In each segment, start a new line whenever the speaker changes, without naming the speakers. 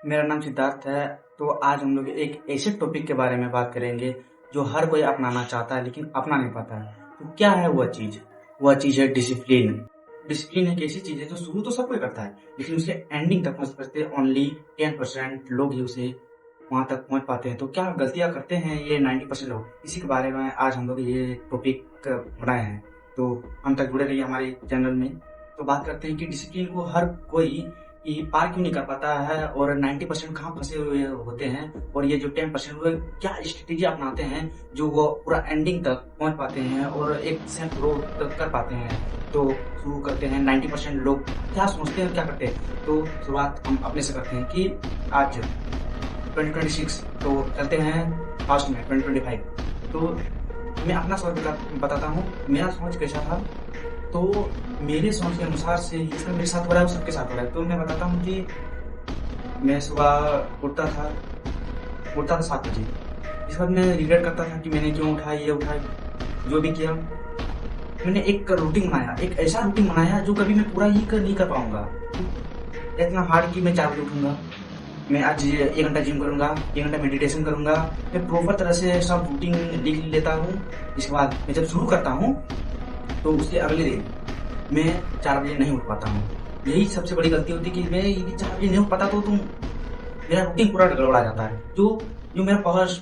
मेरा नाम सिद्धार्थ है। तो आज हम लोग एक ऐसे टॉपिक के बारे में बात करेंगे जो हर कोई अपनाना चाहता है लेकिन अपना नहीं पाता है। तो क्या है वह चीज़ है डिसिप्लिन। डिसिप्लिन एक ऐसी चीज़ है जो शुरू तो सब कोई करता है लेकिन उसे एंडिंग तक पहुंच सकते ओनली 10% लोग ही उसे वहां तक पहुंच पाते हैं। तो क्या गलतियां करते हैं ये 90% लोग, इसी के बारे में आज हम लोग ये टॉपिक बनाए हैं। तो हम तक जुड़े रहिए हमारे चैनल में। तो बात करते हैं कि डिसिप्लिन को हर कोई ये पार क्यों नहीं कर पाता है और 90% कहाँ फंसे हुए होते हैं, और ये जो 10% हुए क्या स्ट्रेटेजी अपनाते हैं जो वो पूरा एंडिंग तक पहुंच पाते हैं और एक सेल्फ ग्रोथ तक कर पाते हैं। तो शुरू करते हैं। 90% लोग क्या सोचते हैं क्या करते हैं, तो शुरुआत हम अपने से करते हैं कि आज 2026, तो चलते हैं फास्ट में 2025। तो मैं अपना सोच बताता हूँ मेरा सोच कैसा था। तो मेरे सोच के अनुसार से ये सब मेरे साथ हो रहा है वो सबके साथ हो रहा है। तो मैं बताता हूँ कि मैं सुबह उठता था 7 बजे। इस बाद मैं रिग्रेट करता था कि मैंने क्यों उठाई ये उठाई जो भी किया। मैंने एक रूटीन बनाया, एक ऐसा रूटीन बनाया जो कभी मैं पूरा ही नहीं कर पाऊंगा। इतना हार्ड कि मैं 4 बजे उठूंगा, मैं आज 1 घंटा जिम करूंगा, 1 घंटा मेडिटेशन करूंगा। मैं प्रॉपर तरह से सब रूटीन लिख लेता हूँ। इसके बाद मैं जब शुरू करता हूँ तो उसके अगले दिन मैं 4 बजे नहीं उठ पाता हूँ। यही सबसे बड़ी गलती होती है कि मैं यदि 4 बजे नहीं उठ पाता तो मेरा रूटीन पूरा गड़बड़ा जाता है। जो जो मेरा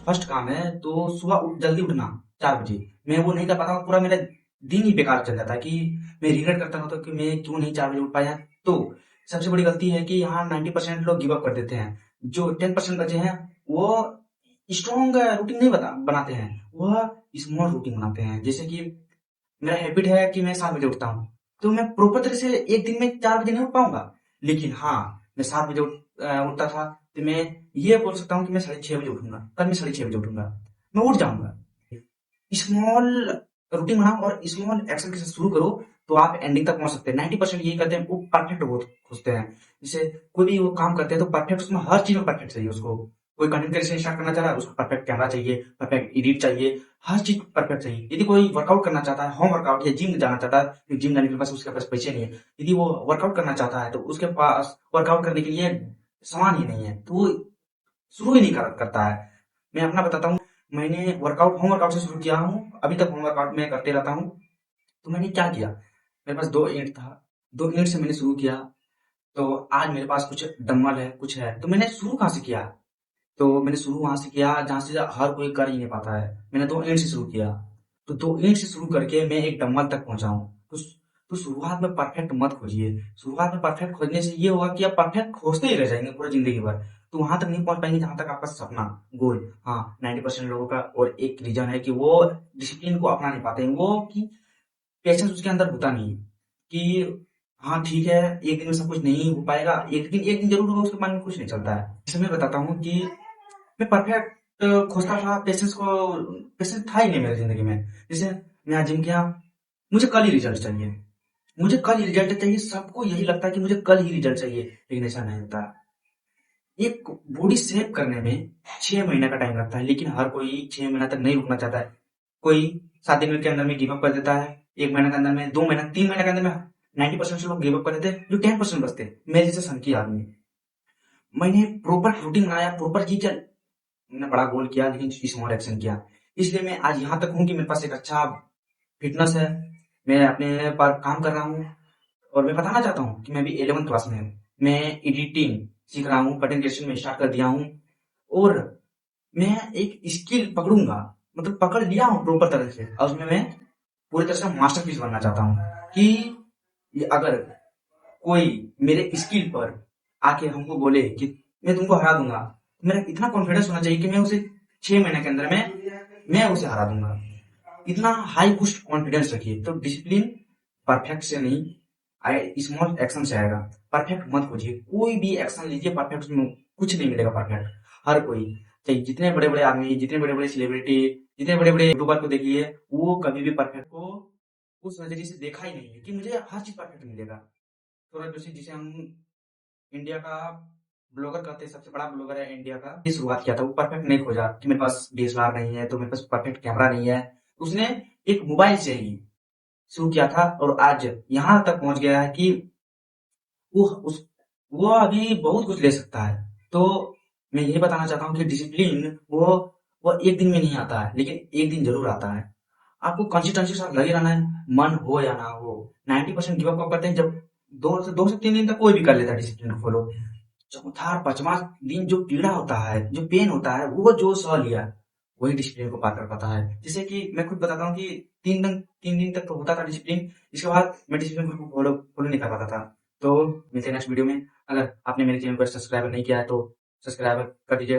फर्स्ट काम है, तो सुबह जल्दी उठना 4 बजे, मैं वो नहीं कर पाता हूँ। पूरा मेरा दिन ही बेकार चल जाता है कि मैं रिग्रेट करता हूँ तो कि मैं क्यों नहीं 4 बजे उठ पाया। तो सबसे बड़ी गलती है कि यहाँ 90% लोग गिव अप कर देते हैं। जो 10% बचे हैं वो स्ट्रॉन्ग रूटीन नहीं बनाते हैं, वह स्मॉल रूटीन बनाते हैं। जैसे कि मेरा हैबिट है कि मैं 7 बजे उठता हूँ, तो मैं प्रॉपर तरह से एक दिन में 4 बजे नहीं उठ पाऊंगा। लेकिन हाँ, मैं 7 बजे उठता था, तो मैं ये बोल सकता हूँ कि मैं 6:30 बजे उठूंगा। कल मैं 6:30 बजे उठूंगा, मैं उठ जाऊंगा। स्मॉल रूटीन बनाओ और स्मॉल एक्शन के साथ शुरू करो, तो आप एंडिंग तक पहुंच सकते हैं। 90% यही करते हैं, वो परफेक्ट बहुत खोजते हैं। जैसे कोई भी वो काम करते हैं तो परफेक्ट, उसमें हर चीज में परफेक्ट चाहिए उसको। कोई कंटेंट क्रिएशन स्टार्ट करना चाह रहा है, उसको परफेक्ट कैमरा चाहिए, परफेक्ट एडिट चाहिए, हर चीज परफेक्ट चाहिए। यदि कोई वर्कआउट करना चाहता है, होम वर्कआउट या जिम जाना चाहता है, तो जिम जाने के पास उसके पास पैसे नहीं है। यदि वो वर्कआउट करना चाहता है तो उसके पास वर्कआउट करने के लिए सामान ही नहीं है, तो वो शुरू ही नहीं करता है। मैं अपना बताता हूँ। मैंने होम वर्कआउट से शुरू किया हूँ, अभी तक होम वर्कआउट में करते रहता हूँ। तो मैंने क्या किया, मेरे पास 2 ईंट था, 2 ईंट से मैंने शुरू किया। तो आज मेरे पास कुछ डम्बल है, कुछ है। तो मैंने शुरू कहाँ से किया, तो मैंने शुरू वहां से किया जहां से हर कोई कर ही नहीं पाता है। मैंने 2 ईंट से शुरू किया। तो 2 ईंट से शुरू करके मैं एक डंबल तक पहुंचा हूँ। तो शुरुआत में परफेक्ट मत खोजिए। शुरुआत में परफेक्ट खोजने से ये होगा कि आप परफेक्ट खोजते ही रह जाएंगे पूरा जिंदगी भर। तो वहां तक नहीं पहुंच पाएंगे जहां तक आपका सपना, गोल। हाँ, 90% लोगों का और एक रीजन है कि वो डिसिप्लिन को अपना नहीं पाते हैं। वो कि पेशेंस उसके अंदर होता नहीं है कि हाँ ठीक है, एक दिन में सब कुछ नहीं हो पाएगा, एक दिन जरूर होगा, उसके बाद में कुछ नहीं चलता है। जैसे मैं बताता हूँ कि मैं परफेक्ट खोजता था, पेशेंस था ही नहीं मेरी जिंदगी में। जैसे मैं आज जिम किया, मुझे कल ही रिजल्ट चाहिए, मुझे कल ही रिजल्ट चाहिए। सबको यही लगता है कि मुझे कल ही रिजल्ट चाहिए, लेकिन ऐसा नहीं होता। एक बॉडी शेप करने में 6 महीने का टाइम लगता है, लेकिन हर कोई 6 महीना तक नहीं रुकना चाहता है। कोई 7 दिन के अंदर में गिव अप कर देता है, 1 महीने के अंदर में, 2 महीना, 3 महीने के अंदर में। 90% से लोग गिव अप कर देते हैं, जो 10% बचते हैं, मेरे जैसे संकी आदमी। मैंने प्रॉपर रूटीन बनाया, प्रॉपर की क्या, मैंने बड़ा गोल किया लेकिन स्मॉल एक्शन किया। इसलिए मैं आज यहाँ तक हूँ कि मेरे पास एक अच्छा फिटनेस है, मैं अपने पर काम कर रहा हूँ। और मैं बताना चाहता हूँ कि मैं भी 11th क्लास में हूँ, मैं एडिटिंग सीख रहा हूँ, कंटेंट क्रिएशन में स्टार्ट कर दिया हूँ। और मैं एक स्किल पकड़ूंगा, मतलब पकड़ लिया हूँ प्रॉपर तरह से, और उसमें मैं पूरी तरह से मास्टरपीस बनना चाहता हूँ। कि ये अगर कोई मेरे स्किल पर आके हमको बोले कि मैं तुमको हरा दूंगा, तो मेरा इतना कॉन्फिडेंस होना चाहिए कि मैं उसे 6 महीने के अंदर में मैं उसे हरा दूंगा। इतना हाई बूस्ट कॉन्फिडेंस रखिए। तो डिसिप्लिन परफेक्ट से नहीं, स्मॉल एक्शन से आएगा। परफेक्ट मत खोजिए, कोई भी एक्शन लीजिए परफेक्ट, उसमें कुछ नहीं मिलेगा परफेक्ट। हर कोई, चाहे जितने बड़े बड़े आदमी, जितने बड़े बड़े सेलिब्रिटी, जितने बड़े बड़े यूट्यूबर को देखिए, वो कभी भी परफेक्ट को उस नजरिए से देखा ही नहीं है कि मुझे हर चीज परफेक्ट मिलेगा। सौरभ जोशी, जिसे हम इंडिया का ब्लॉगर कहते हैं, सबसे बड़ा ब्लॉगर है इंडिया का, ये शुरुआत किया था। वो परफेक्ट नहीं खोजा कि मेरे पास डीएसएलआर नहीं है, तो मेरे पास परफेक्ट कैमरा नहीं है। उसने एक मोबाइल से ही शुरू किया था और आज यहाँ तक पहुंच गया है कि वो उस वो अभी बहुत कुछ ले सकता है। तो मैं यही बताना चाहता हूँ कि डिसिप्लिन वो एक दिन में नहीं आता है, लेकिन एक दिन जरूर आता है। आपको कंसिस्टेंसी के साथ लगे रहना है, मन हो या ना हो। 90% गिव अप कब करते हैं? जब 2 से 3 दिन तक कोई भी कर लेता है डिसिप्लिन को फॉलो। चौथा और पांचवा दिन जो पीड़ा होता है, जो पेन होता है, वो जो सह लिया, वही डिसिप्लिन को पार कर पाता है। जैसे कि मैं खुद बताता हूँ कि 3 दिन तक तो होता था डिसिप्लिन, इसके बाद मैं डिसिप्लिन को फॉलो फॉलो नहीं कर पाता था। तो मिलते हैं नेक्स्ट वीडियो में। अगर आपने मेरे चैनल को सब्सक्राइब नहीं किया है तो सब्सक्राइब कर दीजिएगा।